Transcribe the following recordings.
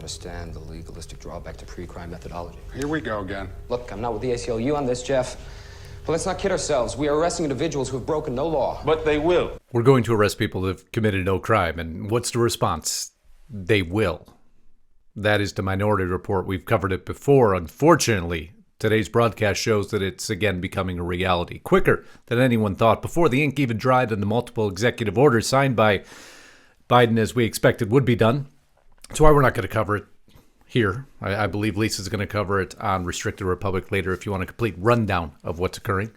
understand the legalistic drawback to pre-crime methodology. Here we go again. Look, I'm not with the ACLU on this, Jeff. But let's not kid ourselves. We are arresting individuals who have broken no law. But they will. We're going to arrest people who have committed no crime. And what's the response? They will. That is the Minority Report. We've covered it before. Unfortunately, today's broadcast shows that it's again becoming a reality. Quicker than anyone thought. Before the ink even dried and the multiple executive orders signed by Biden as we expected would be done. That's why we're not going to cover it here. I believe Lisa's going to cover it on Restricted Republic later if you want a complete rundown of what's occurring.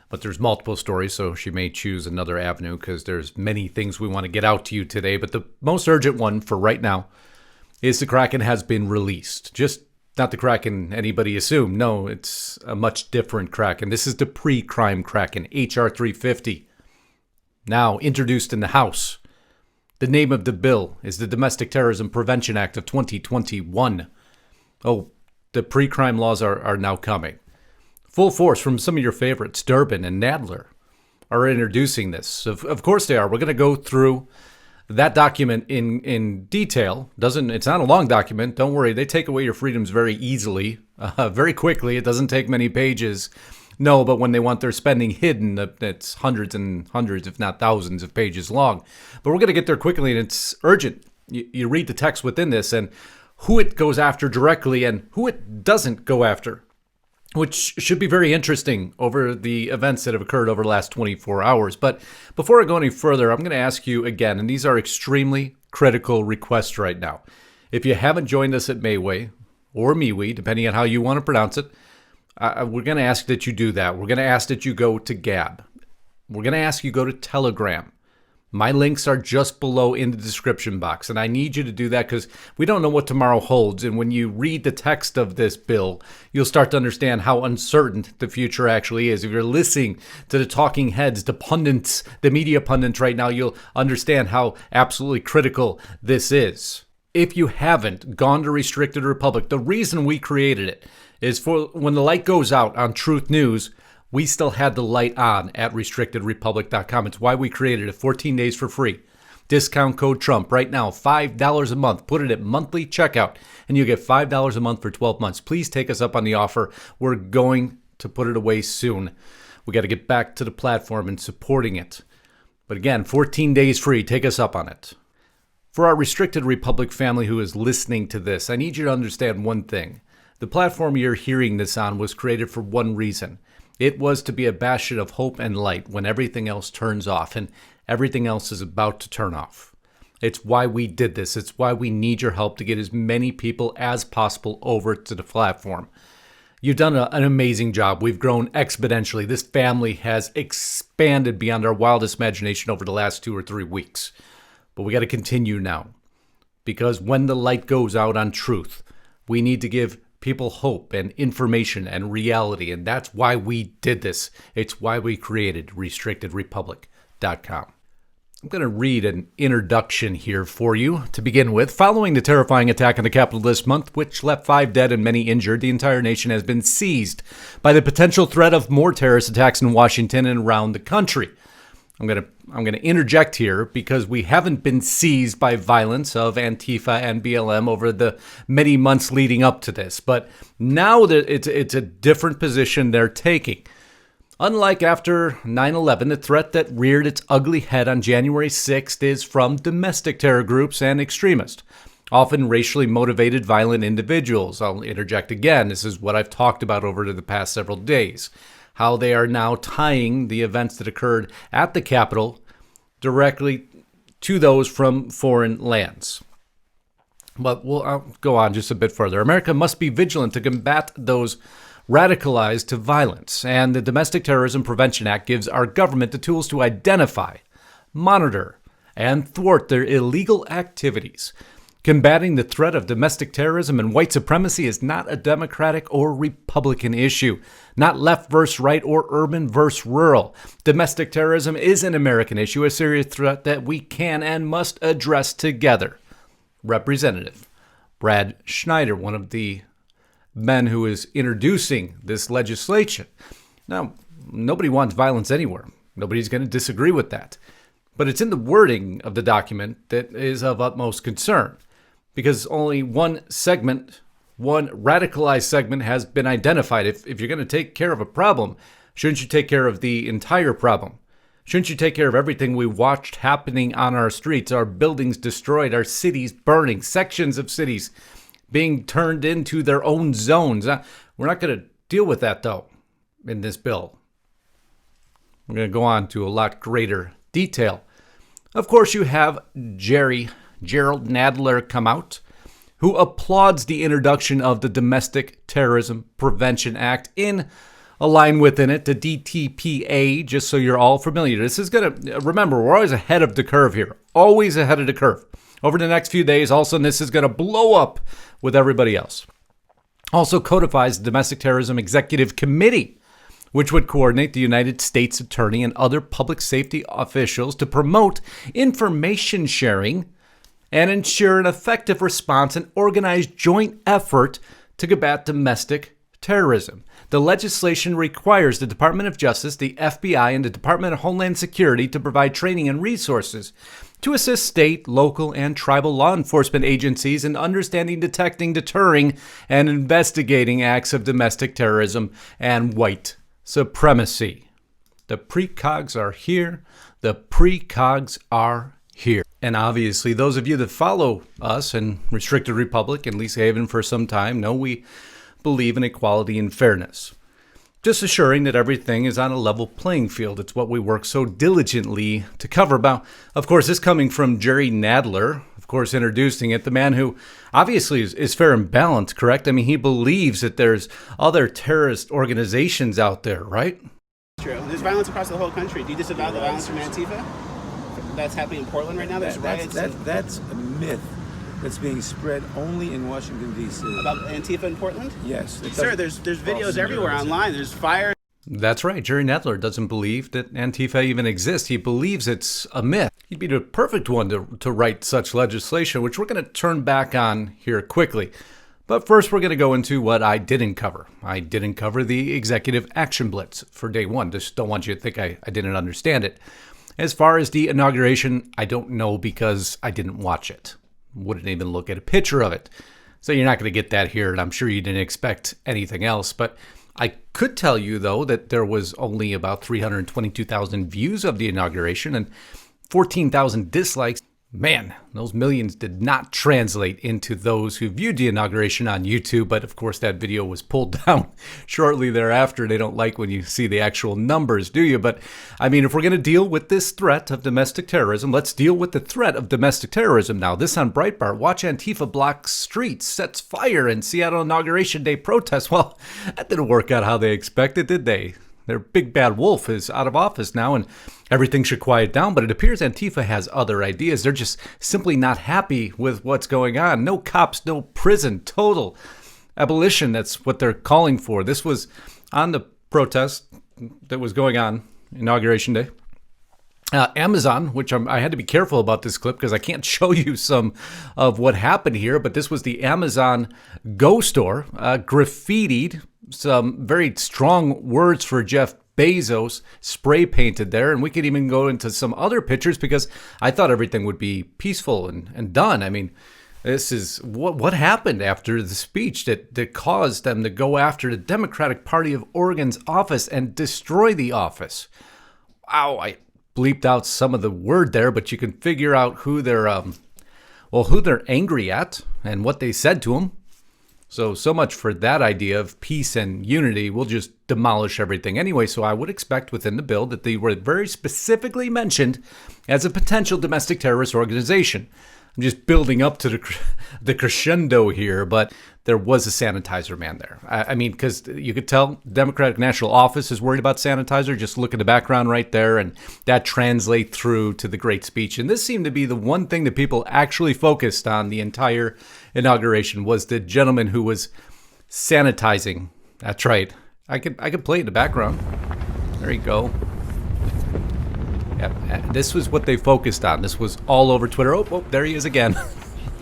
But there's multiple stories, so she may choose another avenue because there's many things we want to get out to you today. But the most urgent one for right now is the Kraken has been released. Just not the Kraken anybody assumed. No, it's a much different Kraken. This is the pre-crime Kraken, H.R.350, now introduced in the House. The name of the bill is the Domestic Terrorism Prevention Act of 2021. Oh, the pre-crime laws are now coming. Full force from some of your favorites, Durbin and Nadler, are introducing this. Of course they are. We're going to go through that document in detail. It's not a long document. Don't worry. They take away your freedoms very easily, very quickly. It doesn't take many pages. No, but when they want their spending hidden, it's hundreds and hundreds, if not thousands of pages long. But we're going to get there quickly, and it's urgent. You read the text within this and who it goes after directly and who it doesn't go after, which should be very interesting over the events that have occurred over the last 24 hours. But before I go any further, I'm going to ask you again, and these are extremely critical requests right now. If you haven't joined us at Mayway or MeWe, depending on how you want to pronounce it, we're going to ask that you do that. We're going to ask that you go to Gab. We're going to ask you go to Telegram. My links are just below in the description box, and I need you to do that because we don't know what tomorrow holds. And when you read the text of this bill, you'll start to understand how uncertain the future actually is. If you're listening to the talking heads, the pundits, the media pundits right now, you'll understand how absolutely critical this is. If you haven't gone to Restricted Republic, the reason we created it is for when the light goes out on Truth News, we still had the light on at restrictedrepublic.com. It's why we created it. 14 days for free. Discount code Trump right now, $5 a month. Put it at monthly checkout, and you get $5 a month for 12 months. Please take us up on the offer. We're going to put it away soon. We got to get back to the platform and supporting it. But again, 14 days free. Take us up on it. For our Restricted Republic family who is listening to this, I need you to understand one thing. The platform you're hearing this on was created for one reason. It was to be a bastion of hope and light when everything else turns off and everything else is about to turn off. It's why we did this. It's why we need your help to get as many people as possible over to the platform. You've done an amazing job. We've grown exponentially. This family has expanded beyond our wildest imagination over the last 2 or 3 weeks. But we got to continue now. Because when the light goes out on truth, we need to give people hope and information and reality. And that's why we did this. It's why we created restrictedrepublic.com. I'm going to read an introduction here for you to begin with. Following the terrifying attack on the Capitol this month, which left 5 dead and many injured, the entire nation has been seized by the potential threat of more terrorist attacks in Washington and around the country. I'm going to interject here because we haven't been seized by violence of Antifa and BLM over the many months leading up to this. But now that it's a different position they're taking. Unlike after 9/11, the threat that reared its ugly head on January 6th is from domestic terror groups and extremists, often racially motivated violent individuals. I'll interject again. This is what I've talked about over the past several days. How they are now tying the events that occurred at the Capitol directly to those from foreign lands. But I'll go on just a bit further. America must be vigilant to combat those radicalized to violence, and the Domestic Terrorism Prevention Act gives our government the tools to identify, monitor, and thwart their illegal activities. Combating the threat of domestic terrorism and white supremacy is not a Democratic or Republican issue, not left versus right or urban versus rural. Domestic terrorism is an American issue, a serious threat that we can and must address together. Representative Brad Schneider, one of the men who is introducing this legislation. Now, nobody wants violence anywhere. Nobody's going to disagree with that. But it's in the wording of the document that is of utmost concern. because only one radicalized segment has been identified. If you're going to take care of a problem, shouldn't you take care of the entire problem? Shouldn't you take care of everything we watched happening on our streets, our buildings destroyed, our cities burning, sections of cities being turned into their own zones? We're not going to deal with that, though, in this bill. We're going to go on to a lot greater detail. Of course, you have Gerald Nadler come out, who applauds the introduction of the Domestic Terrorism Prevention Act in a line within it, the DTPA, just so you're all familiar. This is going to, remember, we're always ahead of the curve here, always ahead of the curve. Over the next few days, all of a sudden, this is going to blow up with everybody else. Also codifies the Domestic Terrorism Executive Committee, which would coordinate the United States Attorney and other public safety officials to promote information sharing and ensure an effective response and organized joint effort to combat domestic terrorism. The legislation requires the Department of Justice, the FBI, and the Department of Homeland Security to provide training and resources to assist state, local, and tribal law enforcement agencies in understanding, detecting, deterring, and investigating acts of domestic terrorism and white supremacy. The precogs are here. The precogs are here. And obviously, those of you that follow us and Restricted Republic and Lisa Haven for some time know we believe in equality and fairness. Just assuring that everything is on a level playing field. It's what we work so diligently to cover. Now, of course, this coming from Jerry Nadler, of course, introducing it, the man who obviously is fair and balanced, correct? I mean, he believes that there's other terrorist organizations out there, right? True. There's violence across the whole country. Do you disavow the violence from Antifa? That's happening in Portland right now? There's riots. That's a myth that's being spread only in Washington, D.C. About Antifa in Portland? Yes. Sir, there's videos everywhere online. There's fire. That's right. Jerry Nadler doesn't believe that Antifa even exists. He believes it's a myth. He'd be the perfect one to write such legislation, which we're going to turn back on here quickly. But first, we're going to go into what I didn't cover. I didn't cover the Executive Action Blitz for day one. Just don't want you to think I didn't understand it. As far as the inauguration, I don't know because I didn't watch it. Wouldn't even look at a picture of it. So you're not going to get that here, and I'm sure you didn't expect anything else. But I could tell you, though, that there was only about 322,000 views of the inauguration and 14,000 dislikes. Man, those millions did not translate into those who viewed the inauguration on YouTube, but of course that video was pulled down shortly thereafter. They don't like when you see the actual numbers, do you? But I mean, if we're going to deal with this threat of domestic terrorism, let's deal with the threat of domestic terrorism now. This on Breitbart: watch Antifa blocks streets, sets fire in Seattle Inauguration Day protest. Well, that didn't work out how they expected, did they? Their big bad wolf is out of office now, and everything should quiet down. But it appears Antifa has other ideas. They're just simply not happy with what's going on. No cops, no prison, total abolition. That's what they're calling for. This was on the protest that was going on, Inauguration Day. Amazon, which I had to be careful about this clip because I can't show you some of what happened here, but this was the Amazon Go store, graffitied some very strong words for Jeff Bezos, spray painted there, and we could even go into some other pictures because I thought everything would be peaceful and done. I mean, this is what happened after the speech that caused them to go after the Democratic Party of Oregon's office and destroy the office. Wow, I bleeped out some of the word there, but you can figure out who they're angry at and what they said to them. So much for that idea of peace and unity. We'll just demolish everything anyway. So I would expect within the bill that they were very specifically mentioned as a potential domestic terrorist organization. I'm just building up to the crescendo here, but there was a sanitizer man there. I mean, because you could tell Democratic National Office is worried about sanitizer. Just look at the background right there, and that translates through to the great speech. And this seemed to be the one thing that people actually focused on the entire inauguration was the gentleman who was sanitizing. That's right. I could play it in the background. There you go. Yeah, this was what they focused on. This was all over Twitter. Oh, there he is again.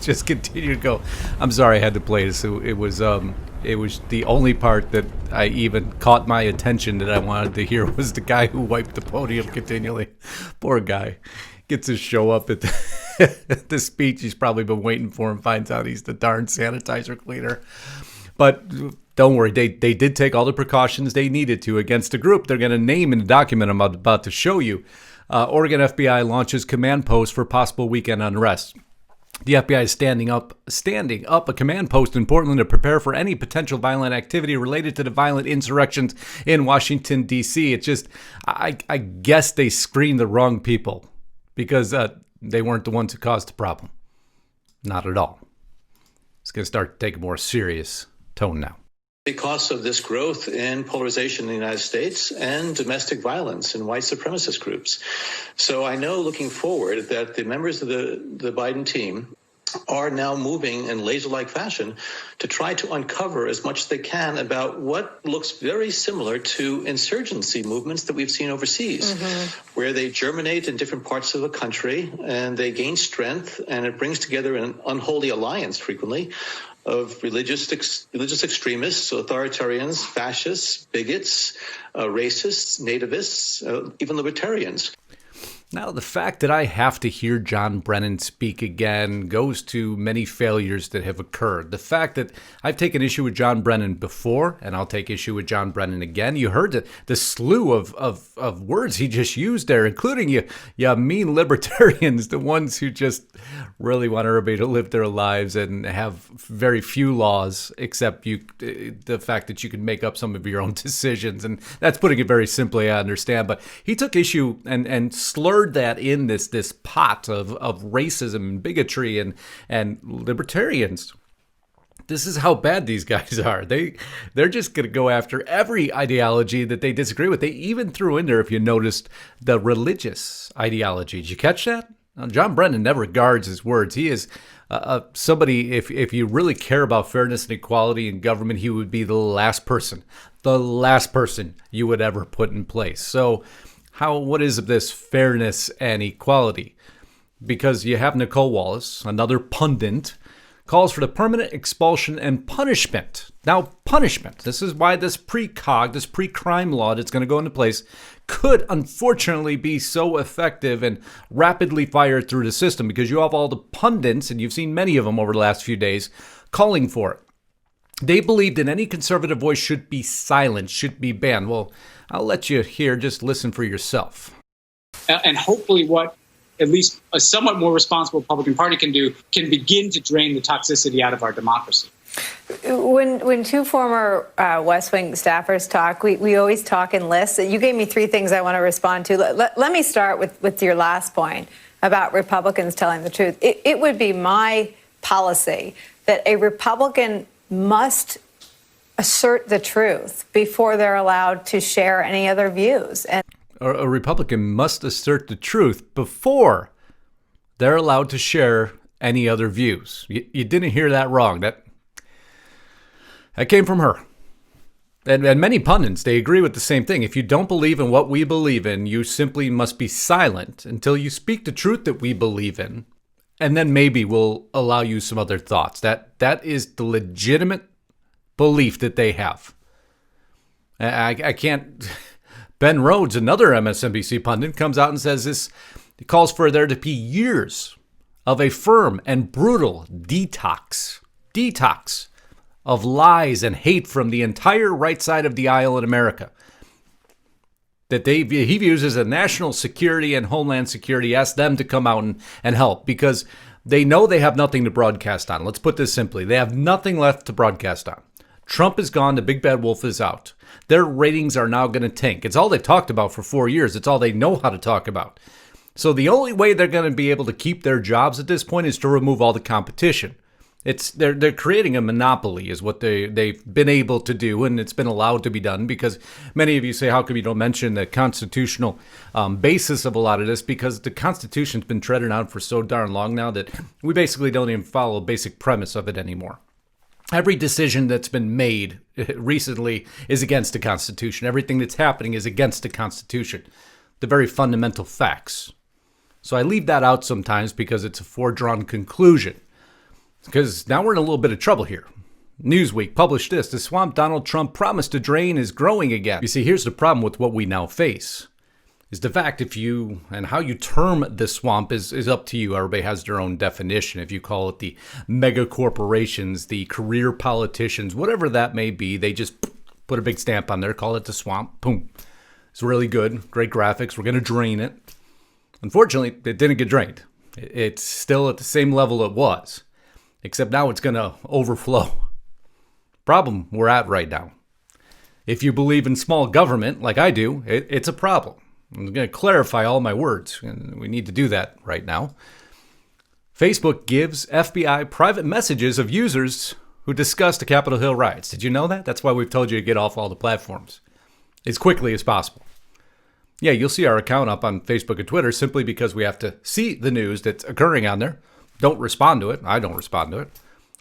Just continue to go. I'm sorry I had to play this. It was the only part that I even caught my attention that I wanted to hear was the guy who wiped the podium continually. Poor guy. Gets to show up at the speech he's probably been waiting for and finds out he's the darn sanitizer cleaner. But don't worry, they did take all the precautions they needed to against a group they're going to name in the document I'm about to show you. Oregon FBI launches command post for possible weekend unrest. The FBI is standing up a command post in Portland to prepare for any potential violent activity related to the violent insurrections in Washington, D.C. It's just, I guess they screened the wrong people because they weren't the ones who caused the problem. Not at all. It's going to start to take a more serious tone now. Because of this growth in polarization in the United States and domestic violence in white supremacist groups. So I know looking forward that the members of the Biden team are now moving in laser-like fashion to try to uncover as much as they can about what looks very similar to insurgency movements that we've seen overseas, where they germinate in different parts of the country and they gain strength, and it brings together an unholy alliance frequently of religious extremists, authoritarians, fascists, bigots, racists, nativists, even libertarians. Now, the fact that I have to hear John Brennan speak again goes to many failures that have occurred. The fact that I've taken issue with John Brennan before, and I'll take issue with John Brennan again. You heard the slew of words he just used there, including you mean libertarians, the ones who just really want everybody to live their lives and have very few laws, except the fact that you can make up some of your own decisions. And that's putting it very simply, I understand. But he took issue and slurred that in this pot of racism and bigotry and libertarians. This is how bad these guys are. They're just going to go after every ideology that they disagree with. They even threw in there, if you noticed, the religious ideology. Did you catch that? Now, John Brennan never guards his words. He is somebody, if you really care about fairness and equality in government, he would be the last person you would ever put in place. So what is this fairness and equality? Because you have Nicole Wallace, another pundit, calls for the permanent expulsion and punishment. Now, punishment. This is why this pre-crime law that's going to go into place could unfortunately be so effective and rapidly fired through the system, because you have all the pundits, and you've seen many of them over the last few days, calling for it. They believe that any conservative voice should be silenced, should be banned. Well, I'll let you hear, just listen for yourself. And hopefully what at least a somewhat more responsible Republican Party can do can begin to drain the toxicity out of our democracy. When two former West Wing staffers talk, we always talk in lists. You gave me three things I want to respond to. Let me start with your last point about Republicans telling the truth. It would be my policy that a Republican must assert the truth before they're allowed to share any other views. And a Republican must assert the truth before they're allowed to share any other views. You didn't hear that wrong. That came from her. And many pundits, they agree with the same thing. If you don't believe in what we believe in, you simply must be silent until you speak the truth that we believe in. And then maybe we'll allow you some other thoughts. That is the legitimate belief that they have. I can't... Ben Rhodes, another MSNBC pundit, comes out and says this. He calls for there to be years of a firm and brutal detox of lies and hate from the entire right side of the aisle in America. That he views as a national security and homeland security. Ask them to come out and help, because they know they have nothing to broadcast on. Let's put this simply. They have nothing left to broadcast on. Trump is gone. The big bad wolf is out. Their ratings are now going to tank. It's all they've talked about for 4 years. It's all they know how to talk about. So the only way they're going to be able to keep their jobs at this point is to remove all the competition. They're creating a monopoly is what they've been able to do, and it's been allowed to be done, because many of you say, how come you don't mention the constitutional basis of a lot of this? Because the Constitution's been treaded out for so darn long now that we basically don't even follow a basic premise of it anymore. Every decision that's been made recently is against the Constitution. Everything that's happening is against the Constitution. The very fundamental facts. So I leave that out sometimes because it's a foredrawn conclusion. Because now we're in a little bit of trouble here. Newsweek published this. The swamp Donald Trump promised to drain is growing again. You see, here's the problem with what we now face. is the fact if you, and how you term this swamp is up to you. Everybody has their own definition. If you call it the mega corporations, the career politicians, whatever that may be, they just put a big stamp on there, call it the swamp, boom. It's really good, great graphics, we're going to drain it. Unfortunately, it didn't get drained. It's still at the same level it was, except now it's going to overflow. Problem we're at right now. If you believe in small government, like I do, it's a problem. I'm going to clarify all my words, and we need to do that right now. Facebook gives FBI private messages of users who discussed the Capitol Hill riots. Did you know that? That's why we've told you to get off all the platforms as quickly as possible. Yeah, you'll see our account up on Facebook and Twitter simply because we have to see the news that's occurring on there. Don't respond to it. I don't respond to it.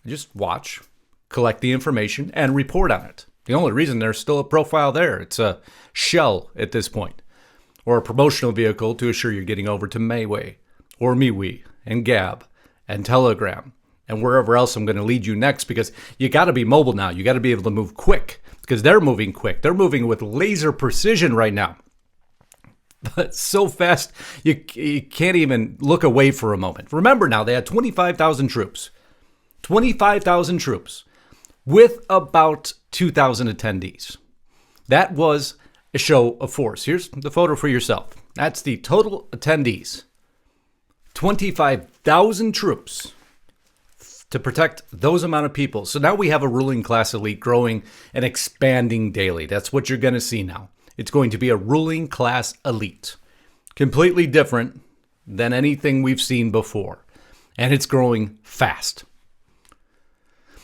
Just watch, collect the information, and report on it. The only reason there's still a profile there, it's a shell at this point, or a promotional vehicle to assure you're getting over to Mayway, or MeWe, and Gab, and Telegram, and wherever else I'm going to lead you next, because you got to be mobile now. You got to be able to move quick, because they're moving quick. They're moving with laser precision right now. But so fast, you can't even look away for a moment. Remember now, they had 25,000 troops. 25,000 troops with about 2,000 attendees. That was a show of force. Here's the photo for yourself. That's the total attendees. 25,000 troops to protect those amount of people. So now we have a ruling class elite growing and expanding daily. That's what you're going to see now. It's going to be a ruling class elite. Completely different than anything we've seen before. And it's growing fast.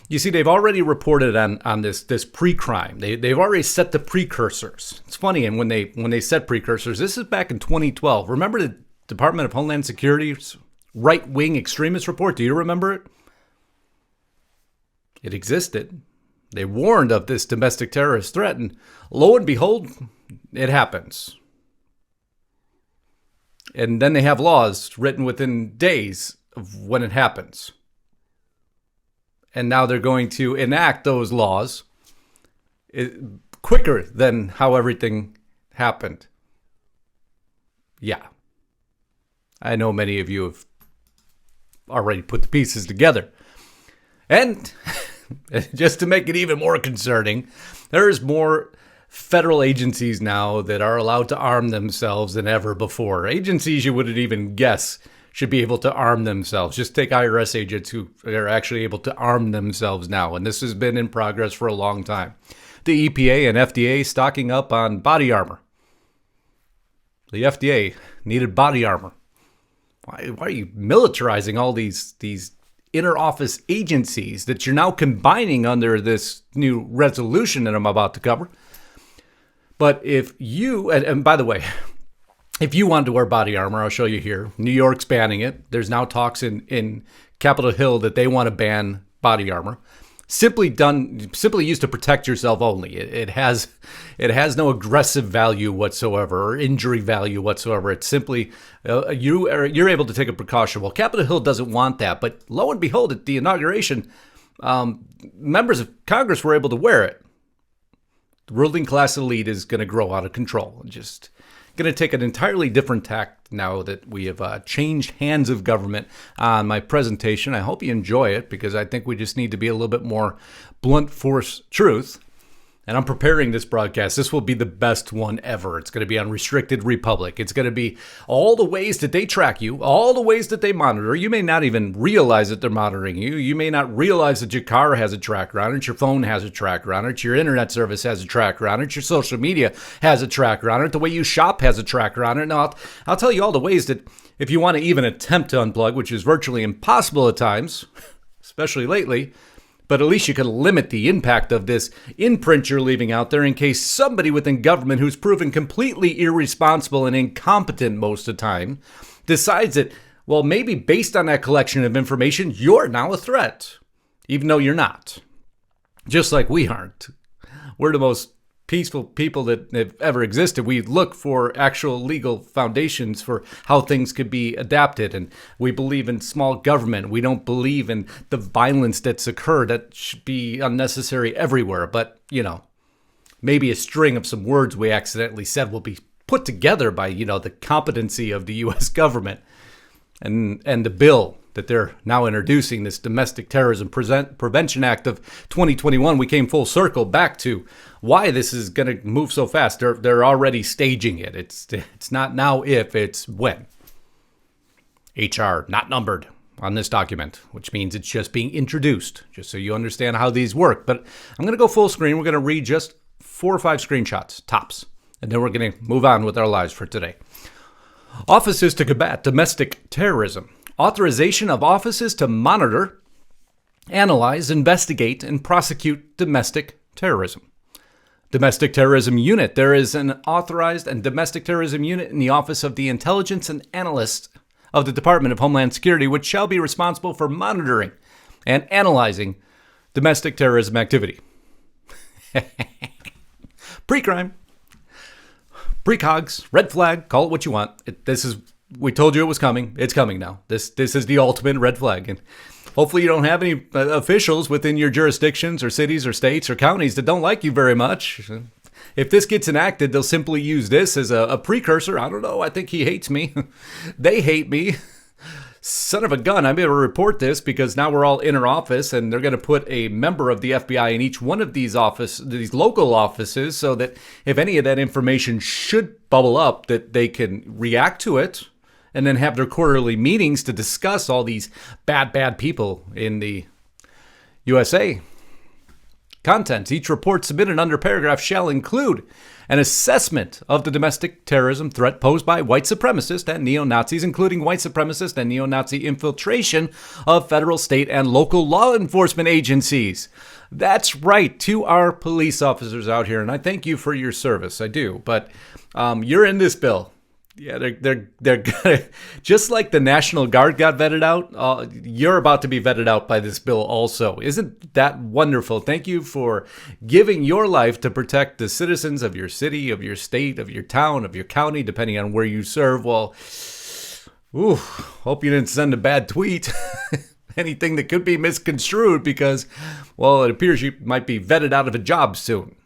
You see, they've already reported on this PreCrime. They've already set the precursors. It's funny, and when they set precursors, this is back in 2012. Remember the Department of Homeland Security's right-wing extremist report? Do you remember it? It existed. They warned of this domestic terrorist threat, and lo and behold, it happens. And then they have laws written within days of when it happens. And now they're going to enact those laws quicker than how everything happened. Yeah. I know many of you have already put the pieces together. And just to make it even more concerning, there's more federal agencies now that are allowed to arm themselves than ever before. Agencies you wouldn't even guess should be able to arm themselves. Just take IRS agents who are actually able to arm themselves now. And this has been in progress for a long time. The EPA and FDA stocking up on body armor. The FDA needed body armor. Why are you militarizing all these inter-office agencies that you're now combining under this new resolution that I'm about to cover? But if you, and by the way, if you want to wear body armor, I'll show you here. New York's banning it. There's now talks in Capitol Hill that they want to ban body armor. Simply used to protect yourself only. It has no aggressive value whatsoever or injury value whatsoever. It's simply you're able to take a precaution. Well, Capitol Hill doesn't want that, but lo and behold, at the inauguration, members of Congress were able to wear it. The ruling class elite is going to grow out of control. Just going to take an entirely different tack now that we have changed hands of government on my presentation. I hope you enjoy it because I think we just need to be a little bit more blunt force truth. And I'm preparing this broadcast. This will be the best one ever. It's going to be on Restricted Republic. It's going to be all the ways that they track you, all the ways that they monitor. You may not even realize that they're monitoring you. You may not realize that your car has a tracker on it, your phone has a tracker on it, your internet service has a tracker on it, your social media has a tracker on it, the way you shop has a tracker on it. Now, I'll tell you all the ways that if you want to even attempt to unplug, which is virtually impossible at times, especially lately, but at least you can limit the impact of this imprint you're leaving out there in case somebody within government who's proven completely irresponsible and incompetent most of the time decides that, well, maybe based on that collection of information, you're now a threat, even though you're not. Just like we aren't. We're the most peaceful people that have ever existed. We look for actual legal foundations for how things could be adapted, and we believe in small government. We don't believe in the violence that's occurred. That should be unnecessary everywhere. But, maybe a string of some words we accidentally said will be put together by, the competency of the U.S. government and the bill that they're now introducing, this Domestic Terrorism Prevention Act of 2021, we came full circle back to why this is going to move so fast. They're already staging it. It's not now if, it's when. HR not numbered on this document, which means it's just being introduced, just so you understand how these work. But I'm going to go full screen. We're going to read just 4 or 5 screenshots, tops, and then we're going to move on with our lives for today. Offices to combat domestic terrorism. Authorization of offices to monitor, analyze, investigate, and prosecute domestic terrorism. Domestic Terrorism Unit. There is an authorized and domestic terrorism unit in the Office of the Intelligence and Analyst of the Department of Homeland Security, which shall be responsible for monitoring and analyzing domestic terrorism activity. PreCrime. Precogs, red flag, call it what you want. We told you it was coming. It's coming now. This is the ultimate red flag. And hopefully you don't have any officials within your jurisdictions or cities or states or counties that don't like you very much. If this gets enacted, they'll simply use this as a precursor. I don't know. I think he hates me. They hate me. Son of a gun. I'm able to report this because now we're all inner office, and they're going to put a member of the FBI in each one of these local offices, so that if any of that information should bubble up, that they can react to it and then have their quarterly meetings to discuss all these bad people in the USA. Contents. Each report submitted under paragraph shall include an assessment of the domestic terrorism threat posed by white supremacists and neo-Nazis, including white supremacist and neo-Nazi infiltration of federal, state, and local law enforcement agencies. That's right, to our police officers out here, and I thank you for your service. I do, but you're in this bill. Yeah, they're gonna, just like the National Guard got vetted out, you're about to be vetted out by this bill also. Isn't that wonderful? Thank you for giving your life to protect the citizens of your city, of your state, of your town, of your county, depending on where you serve. Well, hope you didn't send a bad tweet. Anything that could be misconstrued because, well, it appears you might be vetted out of a job soon.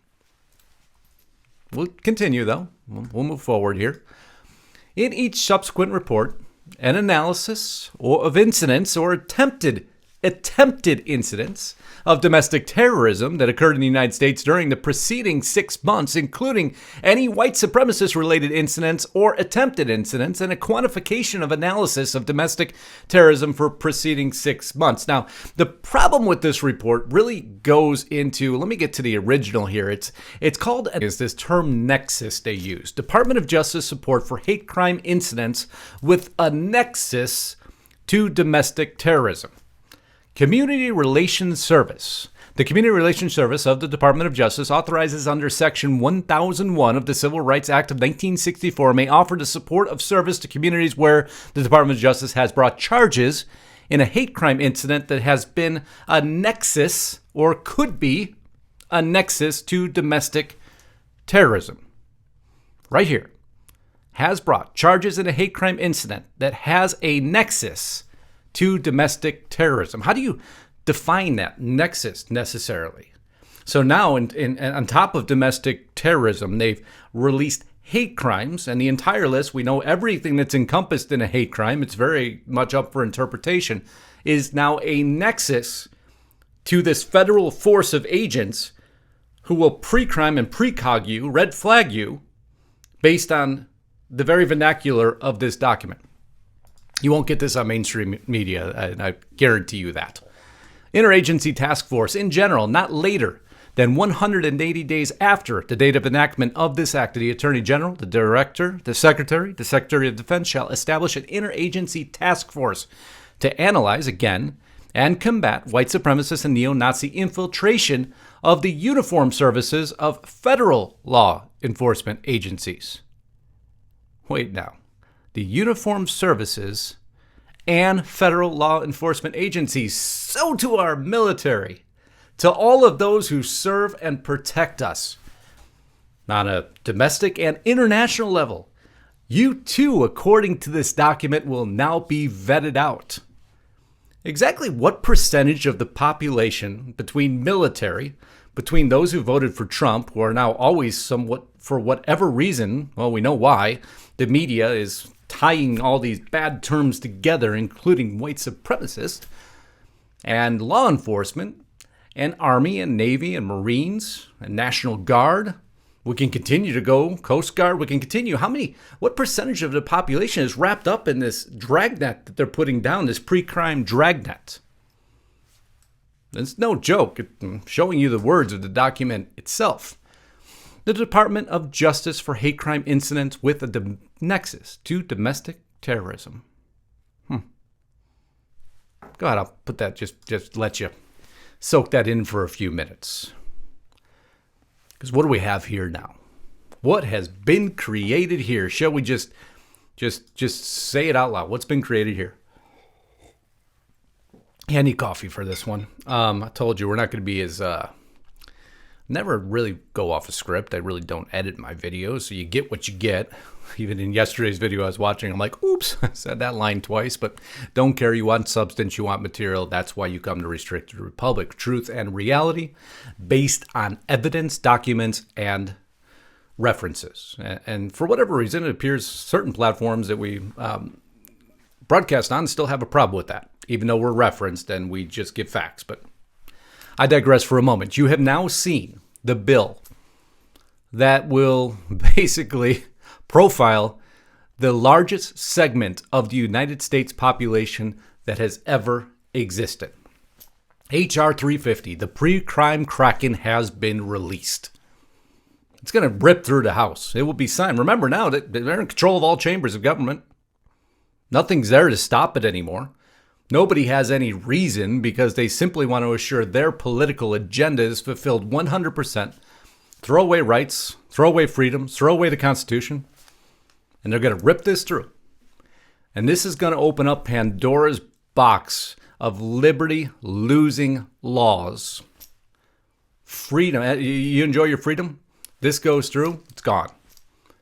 We'll continue, though. We'll move forward here. In each subsequent report, an analysis of incidents or attempted incidents of domestic terrorism that occurred in the United States during the preceding 6 months, including any white supremacist-related incidents or attempted incidents, and a quantification of analysis of domestic terrorism for preceding 6 months. Now, the problem with this report really goes into, let me get to the original here. It's called, is this term nexus they use, Department of Justice support for hate crime incidents with a nexus to domestic terrorism. Community Relations Service. The Community Relations Service of the Department of Justice authorizes under Section 1001 of the Civil Rights Act of 1964 may offer the support of service to communities where the Department of Justice has brought charges in a hate crime incident that has been a nexus or could be a nexus to domestic terrorism. Right here. Has brought charges in a hate crime incident that has a nexus to domestic terrorism. How do you define that nexus necessarily? So now, on top of domestic terrorism, they've released hate crimes, and the entire list, we know everything that's encompassed in a hate crime, it's very much up for interpretation, is now a nexus to this federal force of agents who will pre-crime and precog you, red flag you, based on the very vernacular of this document. You won't get this on mainstream media, and I guarantee you that. Interagency task force, in general, not later than 180 days after the date of enactment of this act, the Attorney General, the Director, the Secretary of Defense shall establish an interagency task force to analyze, again, and combat white supremacist and neo-Nazi infiltration of the uniformed services of federal law enforcement agencies. Wait now. The uniformed services and federal law enforcement agencies, so to our military, to all of those who serve and protect us on a domestic and international level. You too, according to this document, will now be vetted out. Exactly what percentage of the population between military, between those who voted for Trump, who are now always somewhat for whatever reason, well, we know why, the media is tying all these bad terms together, including white supremacist, and law enforcement, and Army and Navy and Marines and National Guard. We can continue to go, Coast Guard, we can continue. What percentage of the population is wrapped up in this dragnet that they're putting down, this pre-crime dragnet? It's no joke. I'm showing you the words of the document itself. The Department of Justice for hate crime incidents with a nexus to domestic terrorism. Go ahead, I'll put that, just let you soak that in for a few minutes. Because what do we have here now? What has been created here? Shall we just say it out loud? What's been created here? I need coffee for this one. I told you we're not going to be as... never really go off a script. I really don't edit my videos, so you get what you get. Even in yesterday's video I was watching, I'm like, oops, I said that line twice, but don't care. You want substance, you want material. That's why you come to Restricted Republic. Truth and reality based on evidence, documents, and references. And for whatever reason, it appears certain platforms that we broadcast on still have a problem with that, even though we're referenced and we just give facts. But I digress for a moment. You have now seen the bill that will basically profile the largest segment of the United States population that has ever existed. H.R.350, the pre-crime Kraken, has been released. It's going to rip through the House. It will be signed. Remember now that they're in control of all chambers of government. Nothing's there to stop it anymore. Nobody has any reason because they simply want to assure their political agenda is fulfilled 100%. Throw away rights, throw away freedoms, throw away the Constitution, and they're going to rip this through. And this is going to open up Pandora's box of liberty-losing laws. Freedom. You enjoy your freedom? This goes through, it's gone.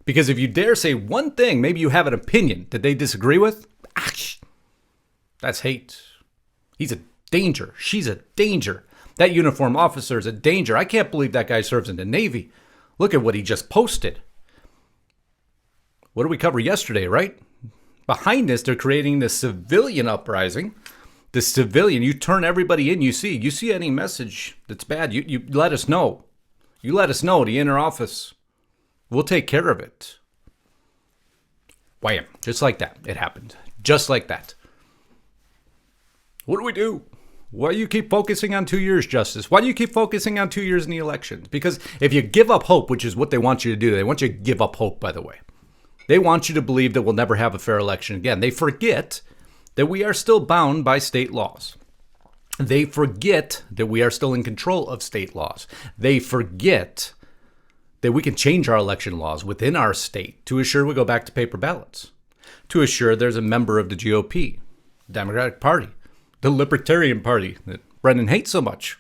Because if you dare say one thing, maybe you have an opinion that they disagree with, that's hate. He's a danger. She's a danger. That uniformed officer is a danger. I can't believe that guy serves in the Navy. Look at what he just posted. What did we cover yesterday, right? Behind this, they're creating the civilian uprising. The civilian, you turn everybody in, you see any message that's bad, you let us know. You let us know, the inner office. We'll take care of it. Wham. Just like that. It happened. Just like that. What do we do? Why do you keep focusing on 2 years, Justice? Why do you keep focusing on 2 years in the elections? Because if you give up hope, which is what they want you to do, they want you to give up hope, by the way. They want you to believe that we'll never have a fair election again. They forget that we are still bound by state laws. They forget that we are still in control of state laws. They forget that we can change our election laws within our state to assure we go back to paper ballots, to assure there's a member of the GOP, Democratic Party, the Libertarian Party that Brennan hates so much.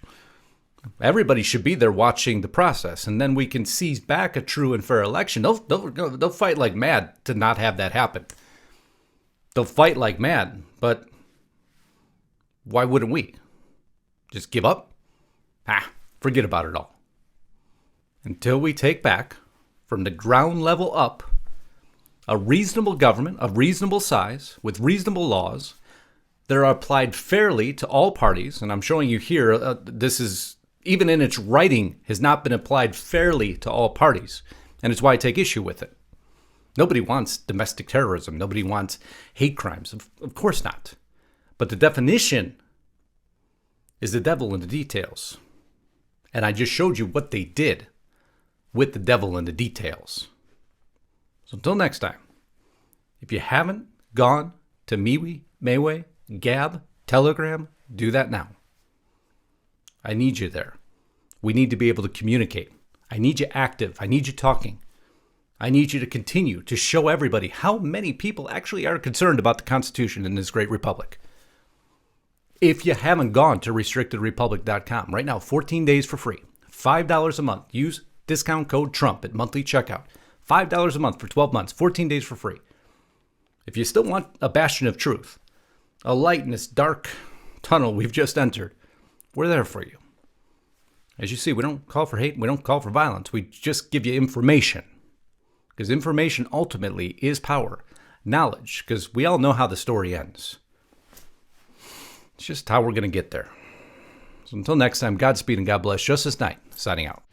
Everybody should be there watching the process, and then we can seize back a true and fair election. They'll fight like mad to not have that happen. They'll fight like mad, but why wouldn't we? Just give up? Forget about it all. Until we take back, from the ground level up, a reasonable government of reasonable size with reasonable laws that are applied fairly to all parties. And I'm showing you here, this is, even in its writing, has not been applied fairly to all parties. And it's why I take issue with it. Nobody wants domestic terrorism. Nobody wants hate crimes. Of course not. But the definition is the devil in the details. And I just showed you what they did with the devil in the details. So until next time, if you haven't gone to MeWe, Mayway, Gab, Telegram, do that now. I need you there. We need to be able to communicate. I need you active. I need you talking. I need you to continue to show everybody how many people actually are concerned about the Constitution in this great republic. If you haven't gone to restrictedrepublic.com, right now, 14 days for free, $5 a month. Use discount code Trump at monthly checkout. $5 a month for 12 months, 14 days for free. If you still want a bastion of truth, a light in this dark tunnel we've just entered, we're there for you. As you see, we don't call for hate, we don't call for violence. We just give you information. because information ultimately is power. Knowledge, because we all know how the story ends. It's just how we're going to get there. So until next time, Godspeed and God bless. Justus Knight, signing out.